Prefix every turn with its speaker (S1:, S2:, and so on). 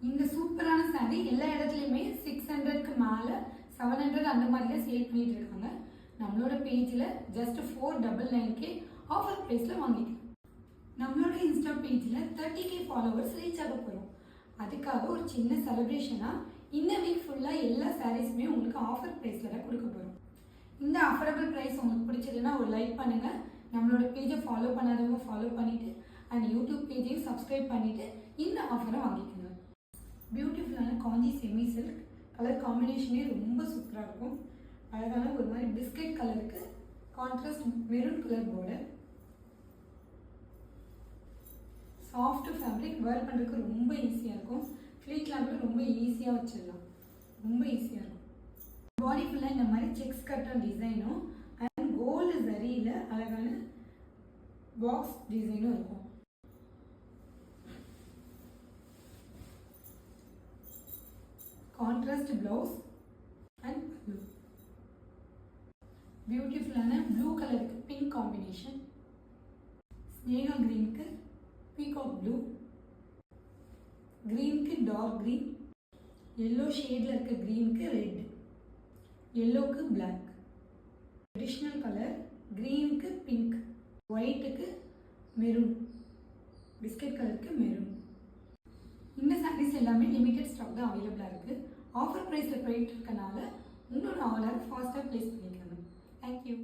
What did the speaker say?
S1: இந்த சூப்பரான சாரி எல்லா இடத்துலையுமே 600க்கு மேலே 700 அந்த மாதிரிலாம் சேல் பண்ணிட்டு இருக்காங்க. நம்மளோட பேஜில் ஜஸ்ட் 499K ஆஃபர் ப்ரைஸில் வாங்கிக்கலாம். நம்மளோட இன்ஸ்டா பேஜில் 30K ஃபாலோவர்ஸ் ரீச் ஆக போகிறோம். அதுக்காக ஒரு சின்ன செலிப்ரேஷனாக இந்த வீக் ஃபுல்லாக எல்லா சாரீஸுமே உங்களுக்கு ஆஃபர் ப்ரைஸில் தான் கொடுக்க போகிறோம். இந்த அஃபோர்டபுள் ப்ரைஸ் உங்களுக்கு பிடிச்சதுன்னா ஒரு லைக் பண்ணுங்கள். நம்மளோட பேஜை ஃபாலோ பண்ணாதவங்க ஃபாலோ பண்ணிவிட்டு அண்ட் யூடியூப் பேஜையும் சப்ஸ்கிரைப் பண்ணிவிட்டு இந்த ஆஃபரை வாங்கிக்கோங்க. பியூட்டிஃபுல்லான காஞ்சி செமி சில்க் கலர் காம்பினேஷனே ரொம்ப சூப்பராக இருக்கும். அழகான ஒரு மாதிரி பிஸ்கட் கலருக்கு contrast maroon colour border. Soft fabric wear பண்ணுறதுக்கு ரொம்ப ஈஸியாக இருக்கும். ஃப்ளீட்லாம் கூட ரொம்ப ஈஸியாக வச்சிடலாம், ரொம்ப ஈஸியாக இருக்கும். பாடி ஃபுல்லாக இந்த மாதிரி செக்ஸ் கட்டன் டிசைனும் அண்ட் கோல்டு ஜரியில் அழகான பாக்ஸ் டிசைனும் இருக்கும். Contrast blouse and blue. பியூட்டிஃபுல்லான ப்ளூ கலருக்கு பிங்க் காம்பினேஷன், ஸ்னேகா கிரீனுக்கு பீகாக் ப்ளூ, கிரீனுக்கு டார்க் கிரீன், எல்லோ ஷேடில் இருக்க கிரீனுக்கு ரெட், எல்லோவுக்கு பிளாக், ட்ரெடிஷ்னல் கலர் கிரீனுக்கு பிங்க், ஒயிட்டுக்கு மெரூன், பிஸ்கட் கலருக்கு மெரூன். இந்த சாரீஸ் எல்லாமே லிமிடெட் ஸ்டாக் தான் அவைலபிளாக இருக்குது. ஆஃபர் ப்ரைஸில் போயிட்டு இருக்கனால உங்களோட ஆர்டர் ஃபாஸ்ட்டாக ப்ளேஸ் பண்ணிக்கோங்க. தேங்க்யூ.